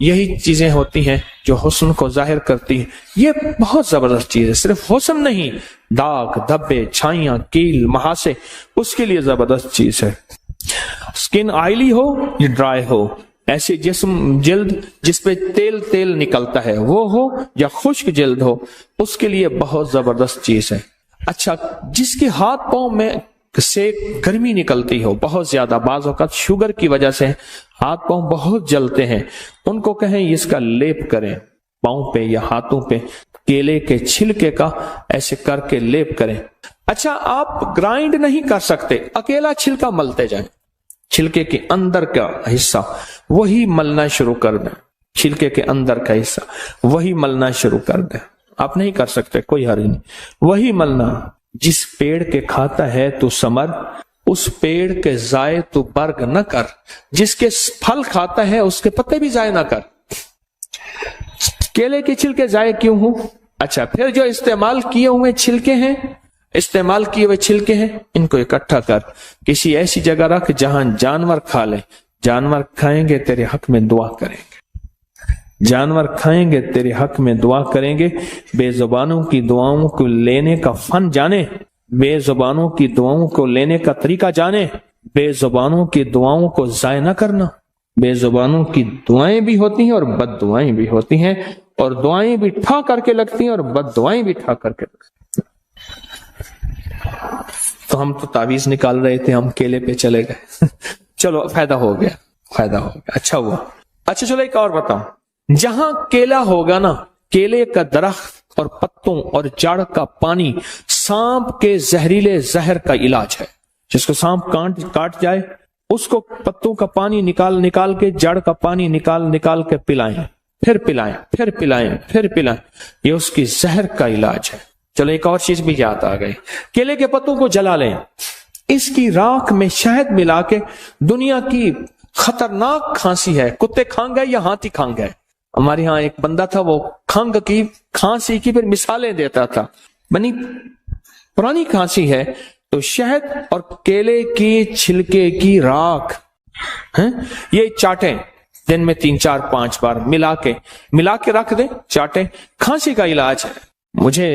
یہی چیزیں ہوتی ہیں جو حسن کو ظاہر کرتی ہیں. یہ بہت زبردست چیز ہے. صرف حسن نہیں، داغ، دھبے، چھائیاں، کیل، مہاسے، اس کے لیے زبردست چیز ہے. سکن آئلی ہو یا ڈرائی ہو، ایسے جلد جس پہ تیل نکلتا ہے وہ ہو یا خشک جلد ہو، اس کے لیے بہت زبردست چیز ہے. اچھا، جس کے ہاتھ پاؤں میں سے گرمی نکلتی ہو بہت زیادہ، بعض اوقات شوگر کی وجہ سے ہاتھ پاؤں بہت جلتے ہیں، ان کو کہیں اس کا لیپ کریں پاؤں پہ یا ہاتھوں پہ، کیلے کے چھلکے کا ایسے کر کے لیپ کریں. اچھا، آپ گرائنڈ نہیں کر سکتے، اکیلا چھلکا ملتے جائیں، چھلکے کے اندر کا حصہ وہی ملنا شروع کر دیں، چھلکے کے اندر کا حصہ وہی ملنا شروع کر دیں. آپ نہیں کر سکتے، کوئی حرج نہیں، وہی ملنا. جس پیڑ کے کھاتا ہے تو ثمر، اس پیڑ کے ضائع تو برگ نہ کر. جس کے پھل کھاتا ہے اس کے پتے بھی ضائع نہ کر. کیلے کے چھلکے ضائع کیوں ہوں؟ اچھا، پھر جو استعمال کیے ہوئے چھلکے ہیں، ان کو اکٹھا کر کسی ایسی جگہ رکھ جہاں جانور کھا لیں. جانور کھائیں گے تیرے حق میں دعا کریں گے، جانور کھائیں گے تیرے حق میں دعا کریں گے. بے زبانوں کی دعاؤں کو لینے کا فن جانے، بے زبانوں کی دعاؤں کو لینے کا طریقہ جانے. بے زبانوں کی دعاؤں کو ضائع نہ کرنا. بے زبانوں کی دعائیں بھی ہوتی ہیں اور بد دعائیں بھی ہوتی ہیں، اور دعائیں بھی ٹھا کر کے لگتی ہیں اور بد دعائیں بھی ٹھا کر کے لگتی ہیں. تو ہم تو تعویذ نکال رہے تھے، ہم کیلے پہ چلے گئے. چلو، فائدہ ہو گیا، اچھا ہوا. اچھا چلو ایک اور بتاؤں. جہاں کیلا ہوگا نا، کیلے کا درخت اور پتوں اور جڑ کا پانی سانپ کے زہریلے زہر کا علاج ہے. جس کو سانپ کاٹ جائے اس کو پتوں کا پانی نکال کے، جڑ کا پانی نکال کے پلائیں، پھر پلائیں. یہ اس کی زہر کا علاج ہے. چلو ایک اور چیز بھی یاد آ گئی. کیلے کے پتوں کو جلا لیں، اس کی راکھ میں شہد ملا کے، دنیا کی خطرناک کھانسی ہے، کتے کھانگ ہے یا ہاتھی کھانگ ہے. ہمارے ہاں ایک بندہ تھا، وہ کھانگ کی، کھانسی کی پھر مثالیں دیتا تھا. بنی پرانی کھانسی ہے تو شہد اور کیلے کی چھلکے کی راکھ یہ چاٹیں، دن میں 3 4 5 بار ملا کے رکھ دیں، چاٹیں. کھانسی کا علاج ہے. مجھے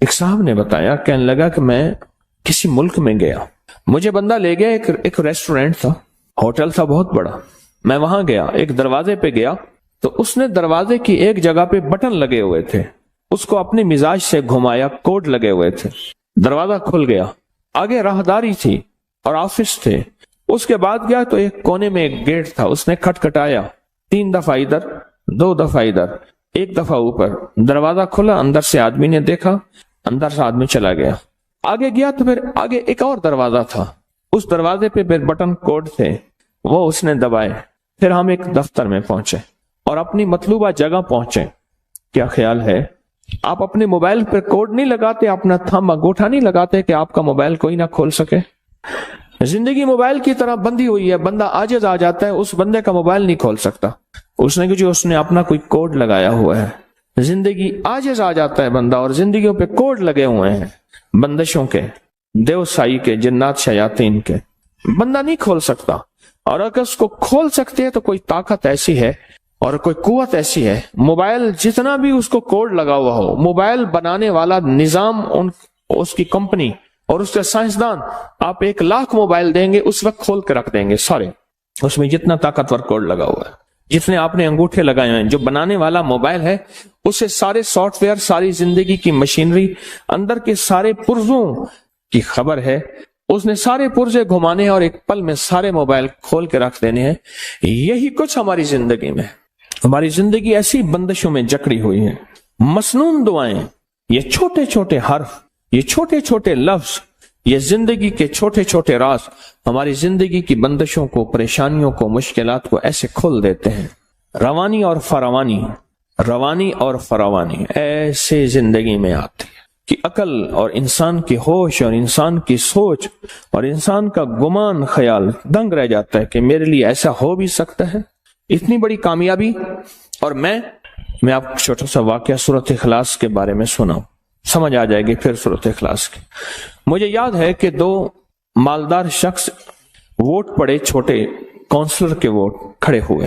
ایک صاحب نے بتایا، کہنے لگا کہ میں کسی ملک میں گیا، مجھے بندہ لے گیا، ایک ریسٹورینٹ تھا، ہوٹل تھا بہت بڑا. میں وہاں گیا، ایک دروازے پہ گیا تو اس نے دروازے کی ایک جگہ پہ بٹن لگے ہوئے تھے، اس کو اپنے مزاج سے گھمایا، کوڈ لگے ہوئے تھے، دروازہ کھل گیا. آگے راہداری تھی اور آفس تھے. اس کے بعد گیا تو ایک کونے میں ایک گیٹ تھا، اس نے کھٹکھٹایا 3 دفعہ ادھر، 2 دفعہ ادھر، 1 دفعہ اوپر. دروازہ کھلا، اندر سے آدمی نے دیکھا، اندر سے آدمی چلا گیا. آگے گیا تو پھر آگے ایک اور دروازہ تھا، اس دروازے پہ پھر بٹن کوڈ تھے، وہ اس نے دبائے. پھر ہم ایک دفتر میں پہنچے اور اپنی مطلوبہ جگہ پہنچے. کیا خیال ہے، آپ اپنے موبائل پہ کوڈ نہیں لگاتے، اپنا تھم انگوٹھا نہیں لگاتے کہ آپ کا موبائل کوئی نہ کھول سکے. زندگی موبائل کی طرح بندھی ہوئی ہے، بندہ عاجز آ جاتا ہے، اس بندے کا موبائل نہیں کھول سکتا، اس نے اپنا کوئی کوڈ لگایا ہوا ہے. زندگی عاجز آ جاتا ہے بندہ، اور زندگیوں پہ کوڈ لگے ہوئے ہیں، بندشوں کے، دیو سائی کے، جنات شیاطین کے. بندہ نہیں کھول سکتا، اور اگر اس کو کھول سکتے ہیں تو کوئی طاقت ایسی ہے اور کوئی قوت ایسی ہے. موبائل جتنا بھی اس کو کوڈ لگا ہوا ہو، موبائل بنانے والا نظام، اس کی کمپنی اور اس کے سائنسدان، آپ 1 لاکھ موبائل دیں گے اس وقت کھول کے رکھ دیں گے سارے. اس میں جتنا طاقتور کوڈ لگا ہوا ہے، جتنے آپ نے انگوٹھے لگائے ہیں، جو بنانے والا موبائل ہے اسے سارے سافٹ ویئر، ساری زندگی کی مشینری، اندر کے سارے پرزوں کی خبر ہے. اس نے سارے پرزے گھمانے ہیں اور ایک پل میں سارے موبائل کھول کے رکھ دینے ہیں. یہی کچھ ہماری زندگی میں، ہماری زندگی ایسی بندشوں میں جکڑی ہوئی ہے. مسنون دعائیں، یہ چھوٹے چھوٹے حرف، یہ چھوٹے چھوٹے لفظ، یہ زندگی کے چھوٹے چھوٹے راز ہماری زندگی کی بندشوں کو، پریشانیوں کو، مشکلات کو ایسے کھول دیتے ہیں. روانی اور فراوانی ایسے زندگی میں آتی ہے کہ عقل اور انسان کی ہوش اور انسان کی سوچ اور انسان کا گمان، خیال دنگ رہ جاتا ہے کہ میرے لیے ایسا ہو بھی سکتا ہے. اتنی بڑی کامیابی. اور میں آپ کو چھوٹا سا واقعہ سورۃ اخلاص کے بارے میں سناؤں، سمجھ آ جائے گی پھر سورۃ اخلاص کی. مجھے یاد ہے کہ 2 مالدار شخص ووٹ پڑے، چھوٹے کونسلر کے ووٹ کھڑے ہوئے.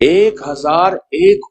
1001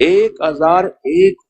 1001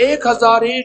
1001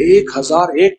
1001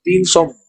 300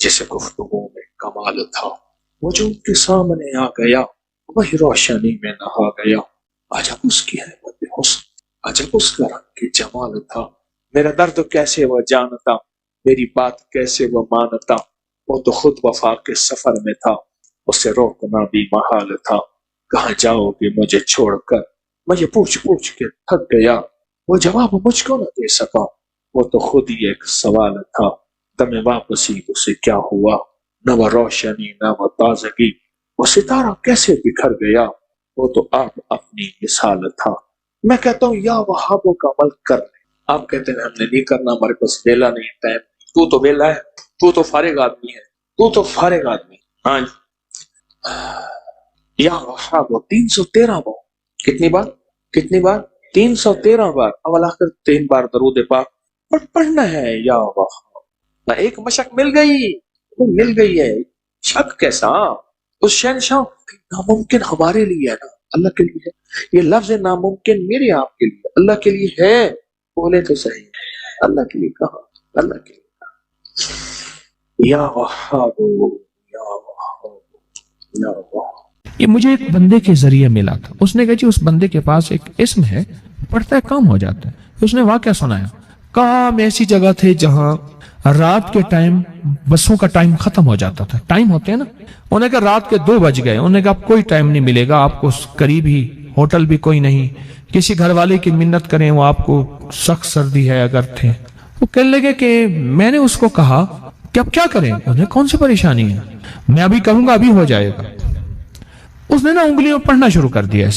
جیسے گفتگو میں کمال تھا، وہ جو ان کے سامنے آ گیا وہی روشنی میں نہا گیا۔ عجب اس کی حیبت حسن، عجب اس کا رنگ کی جمال تھا، میرا درد کیسے وہ جانتا، میری بات کیسے وہ مانتا، وہ تو خود وفا کے سفر میں تھا، اسے روکنا بھی محال تھا۔ کہاں جاؤ گے مجھے چھوڑ کر، میں یہ پوچھ پوچھ کے تھک گیا، وہ جواب مجھ کو نہ دے سکا، وہ تو خود ہی ایک سوال تھا، دم واپسی اسے کیا ہوا، نہ وہ روشنی نہ وہ تازگی، وہ ستارہ کیسے بکھر گیا، وہ تو آپ اپنی مثال تھا۔ میں کہتا ہوں یا وہابوں کا عمل کر لیں، آپ کہتے ہیں ہم نے نہیں کرنا، ہمارے پاس ویلا نہیں، ٹائم نہیں۔ تو تو ویلا ہے، تو تو فارغ آدمی ہے، تو تو فارغ آدمی۔ ہاں جی، یا وہابوں 313 بار، کتنی بار؟ کتنی بار؟ 313 بار، اول آخر 3 بار درود پاک پڑھنا ہے۔ یا وہاب، ایک مشق مل گئی ہے، شک کیسا؟ اس شہنشاہ ناممکن ہمارے لیے ہے نا، اللہ کے لیے ہے۔ یہ لفظ ناممکن میرے آپ کے لیے، اللہ کے لیے ہے، بولے تو صحیح، اللہ کے لیے کہا، اللہ کے لیے کہا۔ یا وہاب یا وہاب یا وہاب۔ یہ مجھے ایک بندے کے ذریعے ملا تھا، اس نے کہا جی اس بندے کے پاس ایک اسم ہے، پڑھتا ہے کام ہو جاتا ہے۔ اس نے واقعہ سنایا، کہا ہم ایسی جگہ تھے جہاں رات کے ٹائم بسوں کا ٹائم ختم ہو جاتا تھا، ٹائم ہوتے ہیں نا، انہوں نے کہا رات کے 2 بج گئے، انہوں نے کہا اب کوئی ٹائم نہیں ملے گا آپ کو، قریب ہی ہوٹل بھی کوئی نہیں، کسی گھر والے کی منت کریں، وہ آپ کو سخت سردی ہے اگر تھے۔ وہ کہنے لگے کہ میں نے اس کو کہا کہ اب کیا کریں، انہیں کون سی پریشانی ہے، میں ابھی کروں گا ابھی ہو جائے گا۔ اس نے نا انگلیوں پڑھنا شروع کر دیا،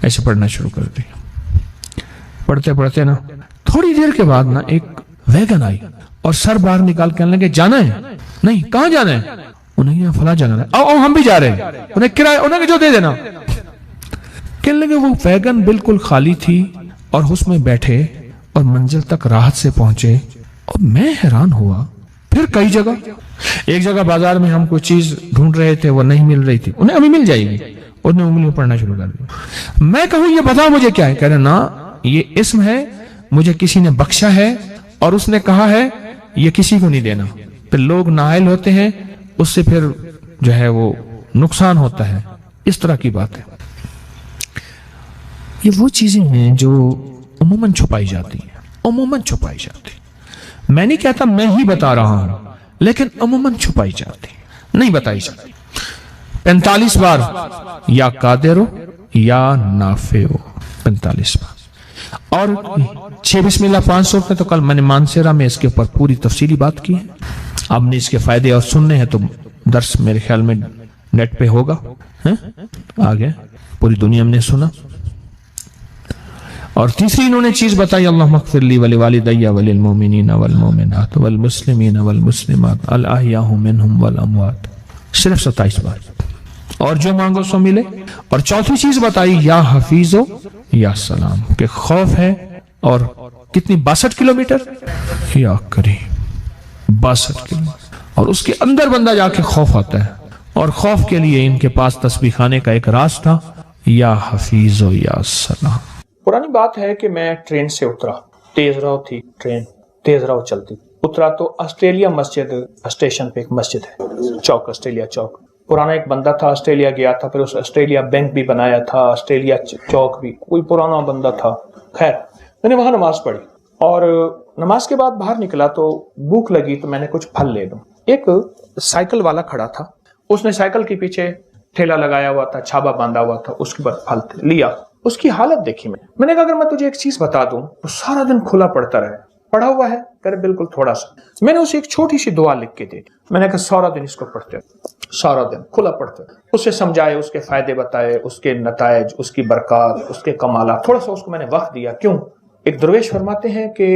ایسے پڑھنا شروع کر دیا، پڑھتے پڑھتے نا تھوڑی دیر کے بعد نا ایک ویگن آئی اور سر باہر نکال کے کہنے لگے جانا ہے؟ نہیں، کہاں جانا ہے؟ انہیں فلاں جانا ہے، آؤ ہم بھی جا رہے ہیں، انہیں کرایہ انہیں جو دے دینا۔ کہنے لگے وہ ویگن بالکل خالی تھی اور اس میں بیٹھے اور منزل تک راحت سے پہنچے، اور میں حیران ہوا۔ پھر کئی جگہ، ایک جگہ بازار میں ہم کوئی چیز ڈھونڈ رہے تھے، وہ نہیں مل رہی تھی، انہیں ابھی مل جائے گی، انہیں انگلیوں پڑھنا شروع کر دیا۔ میں کہوں یہ بتا مجھے کیا ہے، کہہ رہے نا یہ اسم ہے، مجھے کسی نے بخشا ہے اور اس نے کہا ہے یہ کسی کو نہیں دینا، پھر لوگ نااہل ہوتے ہیں، اس سے پھر جو ہے وہ نقصان ہوتا ہے، اس طرح کی بات ہے۔ یہ وہ چیزیں ہیں جو عموماً چھپائی جاتی ہیں، عموماً چھپائی جاتی ہیں۔ میں نہیں کہتا میں ہی بتا رہا ہوں، لیکن عموماً چھپائی جاتی ہے، نہیں بتائی جاتی۔ 45 بار یا قادر ہو یا نافع ہو، 45 بار۔ اور 6 بسم اللہ 500 روپے تو کل میں نے مانسیرا میں اس کے اوپر پوری تفصیلی بات کی ہے، آپ نے اس کے فائدے اور سننے ہیں تو درس میرے خیال میں نیٹ پہ ہوگا، آگے پوری دنیا میں نے سنا۔ اور تیسری انہوں نے چیز بتائی، اللہم اغفر لی ولوالدی وللمؤمنین والمؤمنات والمسلمین والمسلمات الاحیاء منہم والاموات، صرف 27 بار، اور جو مانگو سو ملے۔ اور چوتھی چیز بتائی یا حفیظو یا سلام، کہ خوف ہے، اور کتنی 62 کلومیٹر یا کریم 62 کلومیٹر، اور اس کے اندر بندہ جا کے خوف آتا ہے، اور خوف کے لیے ان کے پاس تسبیح خانے کا ایک راز تھا، یا حفیظو یا سلام۔ پرانی بات ہے کہ میں ٹرین سے اترا، تیز رو تھی ٹرین، تیز رو چلتی، اترا تو آسٹریلیا مسجد اسٹیشن پہ ایک مسجد ہے، چوک، آسٹریلیا چوک۔ پرانا ایک بندہ تھا، آسٹریلیا گیا تھا، پھر اس آسٹریلیا بینک بھی بنایا تھا، آسٹریلیا چوک بھی، کوئی پرانا بندہ تھا۔ خیر میں نے وہاں نماز پڑھی، اور نماز کے بعد باہر نکلا تو بھوک لگی تو میں نے کچھ پھل لے لوں۔ ایک سائیکل والا کھڑا تھا، اس نے سائیکل کے پیچھے ٹھیلا لگایا ہوا تھا، چھابا باندھا ہوا تھا، اس کے بعد پھل لیا۔ اس کی حالت دیکھی میں نے کہا اگر میں تجھے ایک چیز بتا دوں تو سارا دن کھلا پڑتا رہے، پڑھا ہوا ہے، کرے بالکل تھوڑا سا۔ میں نے اسے ایک چھوٹی سی دعا لکھ کے دی، میں نے کہا سارا دن اس کو پڑھتے، سارا دن کھلا پڑھتے، اسے سمجھائے، اس کے فائدے بتائے، اس کے نتائج، اس کی برکات، اس کے کمالات، تھوڑا سا اس کو میں نے وقت دیا۔ کیوں؟ ایک درویش فرماتے ہیں کہ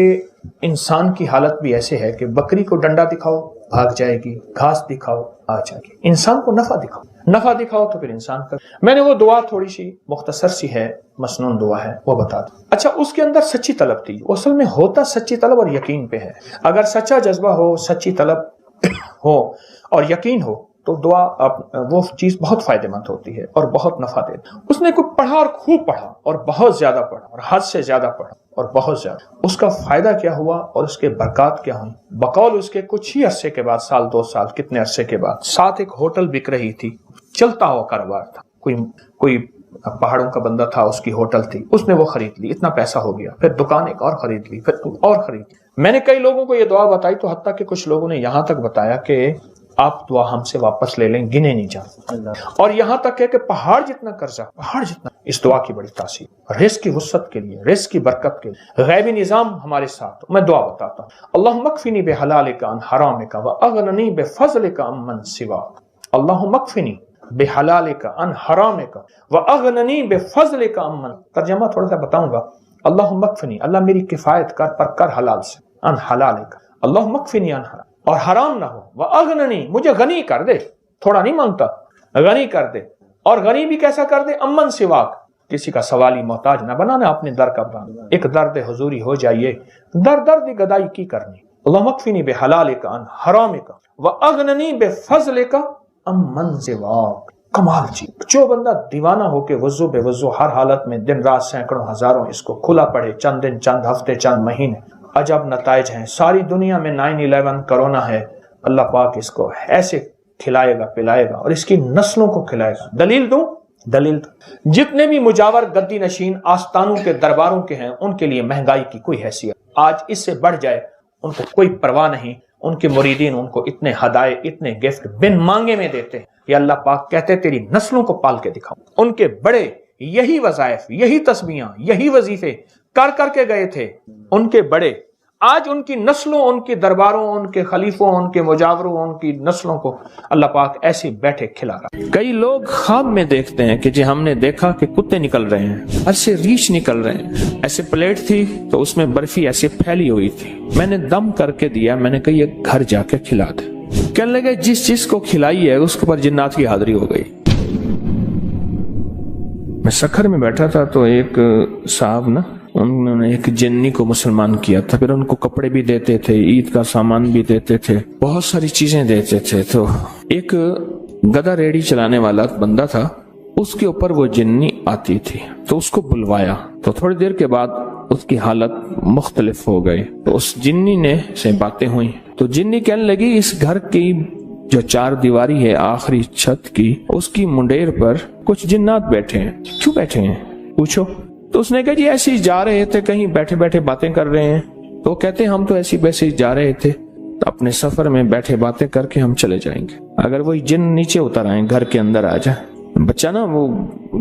انسان کی حالت بھی ایسے ہے کہ بکری کو ڈنڈا دکھاؤ بھاگ جائے گی، گھاس دکھاؤ آ جائے گی، انسان کو نفع دکھاؤ تو پھر انسان کا۔ میں نے وہ دعا تھوڑی سی مختصر سی ہے، مسنون دعا ہے، وہ بتا دوں۔ اچھا، اس کے اندر سچی طلب تھی، اصل میں ہوتا سچی طلب اور یقین پہ ہے۔ اگر سچا جذبہ ہو، سچی طلب ہو اور یقین ہو تو دعا وہ چیز بہت فائدہ مند ہوتی ہے اور بہت نفع دیتی ہے۔ اس نے کوئی پڑھا اور خوب پڑھا اور بہت زیادہ پڑھا اور حد سے زیادہ پڑھا اور بہت زیادہ، اس کا فائدہ کیا ہوا اور اس کے برکات کیا ہوئی؟ بقول اس کے کچھ ہی عرصے کے بعد، سال 2 سال کتنے عرصے کے بعد، ساتھ ایک ہوٹل بک رہی تھی، چلتا ہوا کاروبار تھا، کوئی پہاڑوں کا بندہ تھا، اس کی ہوٹل تھی، اس نے وہ خرید لی، اتنا پیسہ ہو گیا، پھر دکان ایک اور خرید لی، پھر اور خرید لی۔ میں نے کئی لوگوں کو یہ دعا بتائی تو حتیٰ کہ کچھ لوگوں نے یہاں تک بتایا کہ آپ دعا ہم سے واپس لے لیں، گنے نہیں جاتے، اور یہاں تک ہے کہ پہاڑ جتنا قرضہ، پہاڑ جتنا، اس دعا کی بڑی تاثیر، رزق کی وسعت کے لیے، رزق کی برکت کے لیے، غیبی نظام ہمارے ساتھ۔ میں دعا بتاتا ہوں، اللہم اکفنی بحلالک عن حرامک واغننی بفضلک عمن سواک، اللہم اکفنی بحلالک عن حرامک واغننی بفضلک عمن۔ ترجمہ تھوڑا سا بتاؤں گا، اللہم اکفنی، اللہ میری کفایت کر، پر کر حلال سے، عن حلالک، اللہم اکفنی عن حرام، اور حرام نہ ہو، واغننی، مجھے غنی کر دے، تھوڑا نہیں مانگتا، غنی کر دے، اور غنی بھی کیسا کر دے؟ امن سواک، کسی کا سوالی محتاج نہ بنانا، اپنے در کا بنا، ایک درد حضوری ہو جائیے، درد گدائی کی کرنی۔ اللہم اکفنی بحلالک عن حرامک واغننی بفضلک امن سواک۔ کمال جی، جو بندہ دیوانہ ہو کے وضو بے وضو ہر حالت میں دن رات سینکڑوں ہزاروں اس کو کھلا پڑے، چند دن، چند ہفتے، چند مہینے، عجب نتائج ہیں۔ ساری دنیا میں 9/11 کرونا ہے، اللہ پاک اس کو ایسے کھلائے گا، پلائے گا، اور اس کی نسلوں کو کھلائے گا۔ دلیل دوں؟ دلیل دوں، جتنے بھی مجاور گدی نشین آستانوں کے درباروں کے ہیں، ان کے لیے مہنگائی کی کوئی حیثیت، آج اس سے بڑھ جائے ان کو کوئی پرواہ نہیں۔ ان کے مریدین ان کو اتنے ہدایے، اتنے گفٹ بن مانگے میں دیتے ہیں۔ یہ اللہ پاک کہتے تیری نسلوں کو پال کے دکھاؤں۔ ان کے بڑے یہی وظائف، یہی تسبیحاں، یہی وظیفے کر کر کے گئے تھے، ان کے بڑے، آج ان کی نسلوں، ان کے درباروں، ان کے خلیفوں، ان کے مجاوروں، ان کی نسلوں کو اللہ پاک ایسے بیٹھے کھلا رہا۔ کئی لوگ خواب میں دیکھتے ہیں کہ جی ہم نے دیکھا کہ کتے نکل رہے ہیں، ایسے ریچھ نکل رہے ہیں، ایسے پلیٹ تھی تو اس میں برفی ایسے پھیلی ہوئی تھی، میں نے دم کر کے دیا، میں نے کہا یہ گھر جا کے کھلا دے۔ کہنے لگے جس چیز کو کھلائی ہے اس کے اوپر جنات کی حاضری ہو گئی۔ میں سکھر میں بیٹھا تھا تو ایک صاحب نا، انہوں نے ایک جنی کو مسلمان کیا تھا، پھر ان کو کپڑے بھی دیتے تھے، عید کا سامان بھی دیتے تھے، بہت ساری چیزیں دیتے تھے۔ تو ایک گدا ریڑھی چلانے والا بندہ تھا، اس کے اوپر وہ جنی آتی تھی، تو اس کو بلوایا، تو تھوڑی دیر کے بعد اس کی حالت مختلف ہو گئی۔ تو اس جنی نے سے باتیں ہوئی، تو جنی کہنے لگی اس گھر کی جو 4 دیواری ہے آخری چھت کی، اس کی منڈیر پر کچھ جنات بیٹھے ہیں۔ کیوں بیٹھے ہیں پوچھو؟ تو اس نے کہا جی ایسے ہی جا رہے تھے، کہیں بیٹھے بیٹھے باتیں کر رہے ہیں۔ تو کہتے ہیں ہم تو ایسی ویسے ہی جا رہے تھے، اپنے سفر میں بیٹھے باتیں کر کے ہم چلے جائیں گے، اگر وہی جن نیچے اتر آئیں، گھر کے اندر آ جائیں۔ بچہ نا وہ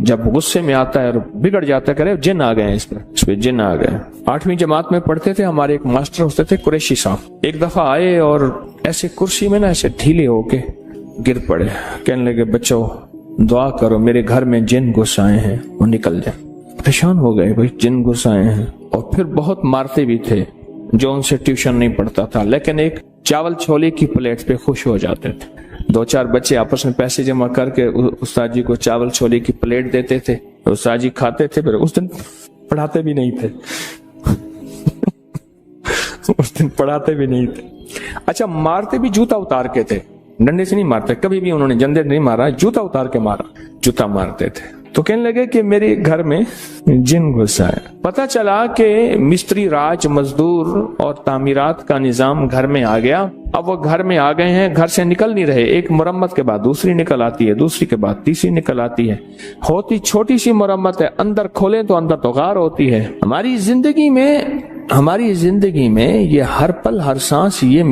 جب غصے میں آتا ہے اور بگڑ جاتا ہے، کرے جن آ گئے ہیں، اس پہ جن آ گئے۔ 8ویں جماعت میں پڑھتے تھے، ہمارے ایک ماسٹر ہوتے تھے قریشی صاحب، ایک دفعہ آئے اور ایسے کرسی میں نا ایسے ڈھیلے ہو کے گر پڑے، کہنے لگے بچوں دعا کرو میرے گھر میں جن گھس آئے ہیں، وہ نکل جائیں۔ پریشان ہو گئے، بھائی جن گھس آئے ہیں، اور پھر بہت مارتے بھی تھے جو ان سے ٹیوشن نہیں پڑھتا تھا، لیکن ایک چاول چھولے کی پلیٹ پہ خوش ہو جاتے تھے۔ 2-4 بچے آپس میں پیسے جمع کر کے استاد جی کو چاول چھولے کی پلیٹ دیتے تھے، استاد جی کھاتے تھے، پھر اس دن پڑھاتے بھی نہیں تھے اس دن پڑھاتے بھی نہیں تھے۔ اچھا مارتے بھی جوتا اتار کے تھے، ڈنڈے سے نہیں مارتے، کبھی بھی انہوں نے جندے نہیں مارا، جوتا اتار کے مارا، جوتا مارتے تھے۔ تو کہنے لگے کہ میرے گھر میں جن گھسا ہے۔ پتا چلا کہ مستری راج، مزدور اور تعمیرات کا نظام گھر میں آ گیا۔ اب وہ گھر میں آ گئے ہیں، گھر سے نکل نہیں رہے، ایک مرمت کے بعد دوسری نکل آتی ہے، دوسری کے بعد تیسری نکل آتی ہے، ہوتی چھوٹی سی مرمت ہے، اندر کھولیں تو اندر تو غار ہوتی ہے۔ ہماری زندگی میں یہ ہر پل ہر سانس یہ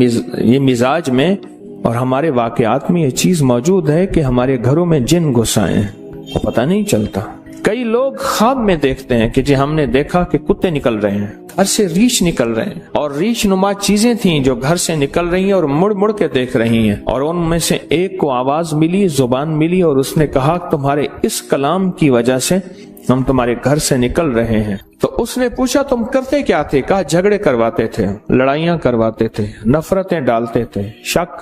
مزاج میں اور ہمارے واقعات میں یہ چیز موجود ہے کہ ہمارے گھروں میں جن گھس آئے ہیں، وہ پتہ نہیں چلتا۔ کئی لوگ خواب میں دیکھتے ہیں کہ جی ہم نے دیکھا کہ کتے نکل رہے ہیں، گھر سے ریچھ نکل رہے ہیں، اور ریچھ نما چیزیں تھیں جو گھر سے نکل رہی ہیں اور مڑ مڑ کے دیکھ رہی ہیں، اور ان میں سے ایک کو آواز ملی، زبان ملی، اور اس نے کہا تمہارے اس کلام کی وجہ سے ہم تمہارے گھر سے نکل رہے ہیں۔ تو اس نے پوچھا تم کرتے کیا تھے؟ کہا جھگڑے کرواتے تھے، لڑائیاں کرواتے تھے، نفرتیں ڈالتے تھے، شک،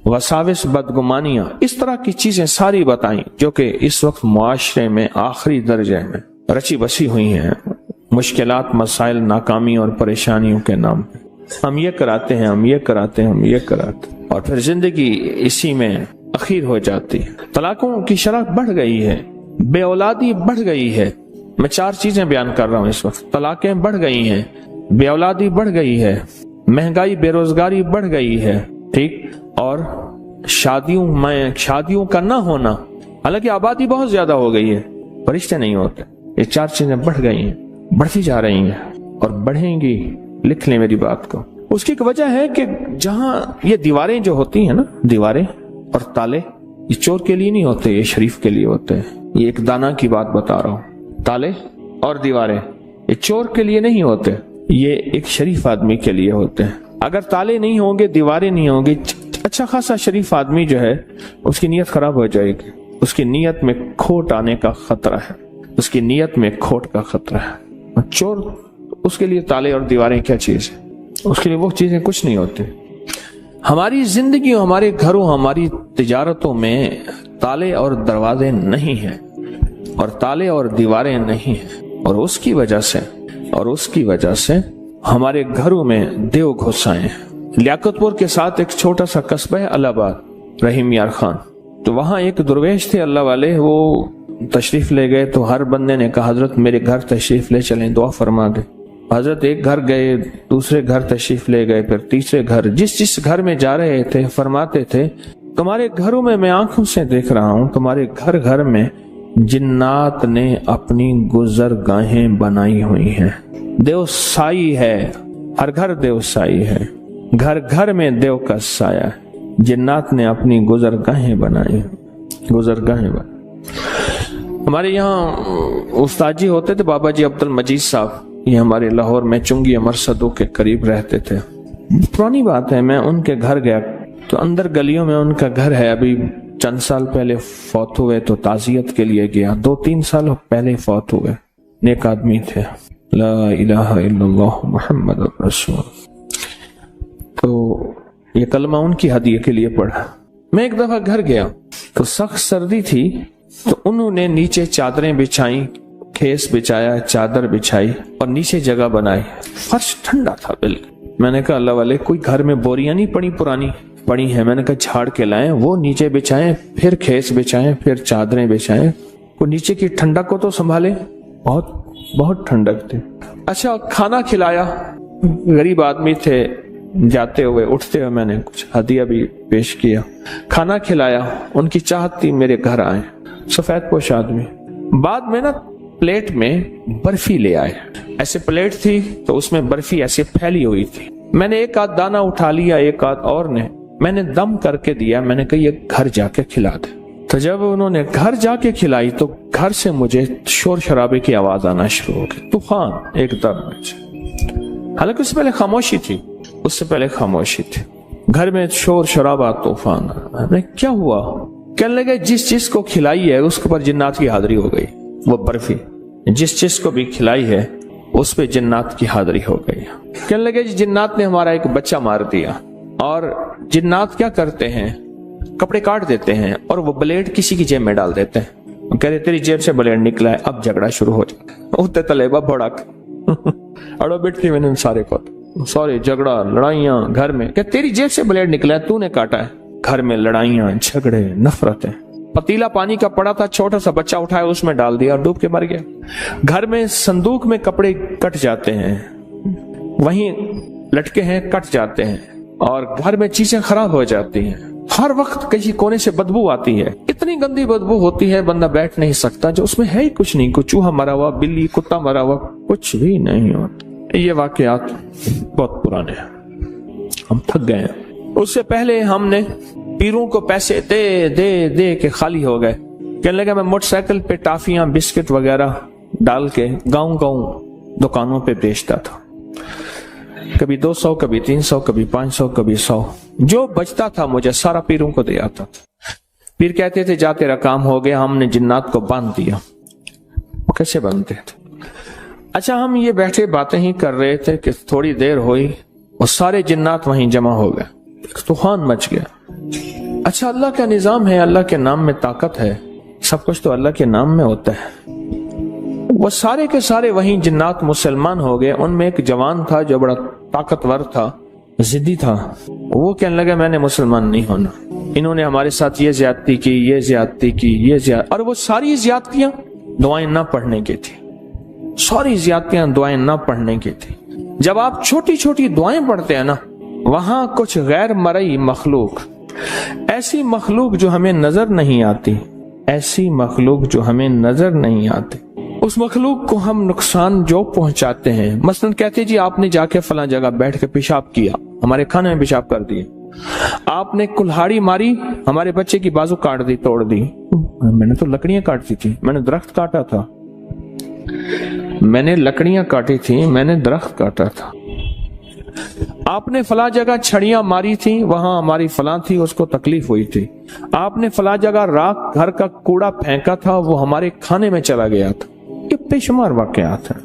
وساوس، بدگمانیاں، اس طرح کی چیزیں ساری بتائیں جو کہ اس وقت معاشرے میں آخری درجے میں رچی بسی ہوئی ہیں، مشکلات، مسائل، ناکامی اور پریشانیوں کے نام پہ۔ ہم یہ کراتے ہیں، ہم یہ کراتے ہیں، ہم یہ کراتے ہیں، اور پھر زندگی اسی میں اخیر ہو جاتی ہے، طلاقوں کی شرح بڑھ گئی ہے، بے اولادی بڑھ گئی ہے۔ میں 4 چیزیں بیان کر رہا ہوں اس وقت۔ طلاقیں بڑھ گئی ہیں، بے اولادی بڑھ گئی ہے، مہنگائی بے روزگاری بڑھ گئی ہے، ٹھیک، اور شادیوں کا نہ ہونا، حالانکہ آبادی بہت زیادہ ہو گئی ہے، رشتے نہیں ہوتے۔ یہ 4 چیزیں بڑھ گئی ہیں، بڑھتی جا رہی ہیں اور بڑھیں گی، لکھ لیں میری بات کو۔ اس کی ایک وجہ ہے کہ جہاں یہ دیواریں جو ہوتی ہیں نا، دیواریں اور تالے، یہ چور کے لیے نہیں ہوتے، یہ شریف کے لیے ہوتے ہیں۔ یہ ایک دانا کی بات بتا رہا ہوں۔ تالے اور دیواریں یہ چور کے لیے نہیں ہوتے، یہ ایک شریف آدمی کے لیے ہوتے ہیں۔ اگر تالے نہیں ہوں گے، دیواریں نہیں ہوں گی، اچھا خاصا شریف آدمی جو ہے اس کی نیت خراب ہو جائے گی، اس کی نیت میں کھوٹ آنے کا خطرہ ہے، اس کی نیت میں کھوٹ کا خطرہ ہے۔ چور اس کے لیے تالے اور دیواریں کیا چیز ہے؟ اس کے لیے وہ چیزیں کچھ نہیں ہوتی۔ ہماری زندگیوں، ہمارے گھروں، ہماری تجارتوں میں تالے اور دروازے نہیں ہیں اور تالے اور دیواریں نہیں ہیں، اور اس کی وجہ سے ہمارے گھروں میں دیو گھس آئے ہیں۔ لیاقت پور کے ساتھ ایک چھوٹا سا قصبہ ہے الہ آباد، رحیم یار خان، تو وہاں ایک درویش تھے اللہ والے، وہ تشریف لے گئے تو ہر بندے نے کہا حضرت میرے گھر تشریف لے چلیں، دعا فرما دے۔ حضرت ایک گھر گئے، دوسرے گھر تشریف لے گئے، پھر تیسرے گھر، جس گھر میں جا رہے تھے فرماتے تھے تمہارے گھروں میں آنکھوں سے دیکھ رہا ہوں، تمہارے گھر میں جنات نے اپنی گزرگاہیں بنائی ہوئی ہیں، دیو سائی ہے، ہر گھر دیو سائی ہے، گھر میں دیو کا سایہ ہے، جنات نے اپنی گزرگاہیں بنائی، ہمارے یہاں استاد جی ہوتے تھے بابا جی عبد المجید صاحب، یہ ہمارے لاہور میں چنگی مرصدوں کے قریب رہتے تھے۔ پرانی بات ہے، میں ان کے گھر گیا تو اندر گلیوں میں ان کا گھر ہے، ابھی چند سال پہلے فوت ہوئے تو تعزیت کے لیے گیا، 2-3 سال پہلے فوت ہوئے، نیک آدمی تھے، لا الہ الا اللہ محمد رسول۔ تو یہ کلمہ ان کی ہدیے کے لیے پڑھا۔ میں ایک دفعہ گھر گیا تو سخت سردی تھی، تو انہوں نے نیچے چادریں بچھائیں، کھیس بچھایا، چادر بچھائی اور نیچے جگہ بنائی، فرش ٹھنڈا تھا بالکل۔ میں نے کہا اللہ والے کوئی گھر میں بوریاں نہیں پرانی پڑی ہیں، میں نے کہا جھاڑ کے لائیں، وہ نیچے بچھائیں، پھر کھیس بچھائیں، پھر چادریں بچھائیں، وہ نیچے کی ٹھنڈک کو تو سنبھالے، بہت ٹھنڈک تھی۔ اچھا کھانا کھلایا، غریب آدمی تھے، جاتے ہوئے اٹھتے ہوئے میں نے کچھ ہدیہ بھی پیش کیا، کھانا کھلایا، ان کی چاہت تھی میرے گھر آئے، سفید پوش آدمی۔ بعد میں نا پلیٹ میں برفی لے آئے، ایسے پلیٹ تھی تو اس میں برفی ایسے پھیلی ہوئی تھی، میں نے ایک آدھ دانہ اٹھا لیا، ایک آدھ اور نے، میں نے دم کر کے دیا، میں نے کہا یہ گھر جا کے کھلا دے۔ تو جب انہوں نے گھر جا کے کھلائی تو گھر سے مجھے شور شرابے کی آواز آنا شروع ہو گئی، طوفان ایک دم، حالانکہ اس سے پہلے خاموشی تھی، گھر میں شور شرابہ، طوفان۔ کیا ہوا؟ کہنے لگے جس کو کھلائی ہے اس کے اوپر جنات کی حاضری ہو گئی، وہ برفی جس کو بھی کھلائی ہے اس پہ جنات کی حاضری ہو گئی۔ کہنے لگے جنات نے ہمارا ایک بچہ مار دیا، اور جنات کیا کرتے ہیں، کپڑے کاٹ دیتے ہیں اور وہ بلیڈ کسی کی جیب میں ڈال دیتے ہیں، کہتے تیری جیب سے بلیڈ نکلا ہے، اب جھگڑا شروع ہو جاتا ہے، اٹھتے طلبہ بھڑک اڑو بیٹھی میں نے سارے کو، سوری جھگڑا لڑائیاں گھر میں، کہ تیری جیب سے بلیڈ نکلا ہے، تو نے کاٹا ہے، گھر میں لڑائیاں جھگڑے نفرتیں۔ پتیلا پانی کا پڑا تھا، چھوٹا سا بچہ اٹھایا اس میں ڈال دیا اور ڈوب کے مر گیا۔ گھر میں صندوق میں کپڑے کٹ جاتے ہیں، وہیں لٹکے ہیں، کٹ جاتے ہیں، اور گھر میں چیزیں خراب ہو جاتی ہیں، ہر وقت کسی کونے سے بدبو آتی ہے، اتنی گندی بدبو ہوتی ہے بندہ بیٹھ نہیں سکتا، جو اس میں ہے ہی کچھ نہیں، کوئی چوہا مرا ہوا، بلی کتا مرا ہوا، کچھ بھی نہیں ہوتا۔ یہ واقعات بہت پرانے ہیں، ہم تھک گئے ہیں۔ اس سے پہلے ہم نے پیروں کو پیسے دے کے خالی ہو گئے، کہنے لگا میں موٹر سائیکل پہ ٹافیاں بسکٹ وغیرہ ڈال کے گاؤں دکانوں پہ بیچتا تھا، کبھی 200، کبھی 300، کبھی 500، کبھی 100، جو بچتا تھا مجھے سارا پیروں کو دے آتا تھا۔ پیر کہتے تھے جا تیرا کام ہو گیا، ہم نے جنات کو باندھ دیا۔ وہ کیسے باندھتے تھے؟ اچھا ہم یہ بیٹھے باتیں ہی کر رہے تھے کہ تھوڑی دیر ہوئی، وہ سارے جنات وہیں جمع ہو گئے، طوفان مچ گیا۔ اچھا اللہ کا نظام ہے، اللہ کے نام میں طاقت ہے، سب کچھ تو اللہ کے نام میں ہوتا ہے۔ وہ سارے کے سارے وہیں جنات مسلمان ہو گئے۔ ان میں ایک جوان تھا جو بڑا طاقتور تھا، ضدی تھا، وہ کہنے لگا میں نے مسلمان نہیں ہونا۔ انہوں نے ہمارے ساتھ یہ زیادتی کی، یہ زیادتی کی، اور وہ ساری زیادتیاں دعائیں نہ پڑھنے کی تھی، ساری زیادتیاں دعائیں نہ پڑھنے کی تھی۔ جب آپ چھوٹی چھوٹی دعائیں پڑھتے ہیں نا، وہاں کچھ غیر مرئی مخلوق، ایسی مخلوق جو ہمیں نظر نہیں آتی، ایسی مخلوق جو ہمیں نظر نہیں آتی، اس مخلوق کو ہم نقصان جو پہنچاتے ہیں۔ مثلا کہتے جی آپ نے جا کے فلاں جگہ بیٹھ کے پیشاب کیا، ہمارے کھانے میں پیشاب کر دیا، آپ نے کلہاڑی ماری، ہمارے بچے کی بازو کاٹ دی، توڑ دی۔ میں نے تو لکڑیاں کاٹتی تھی، میں نے درخت کاٹا تھا، میں نے لکڑیاں کاٹی تھی، میں نے درخت کاٹا تھا۔ آپ نے فلاں جگہ چھڑیاں ماری تھی، وہاں ہماری فلاں تھی، اس کو تکلیف ہوئی تھی۔ آپ نے فلاں جگہ راکھ گھر کا کوڑا پھینکا تھا، وہ ہمارے کھانے میں چلا گیا تھا۔ یہ بے شمار واقعات ہیں۔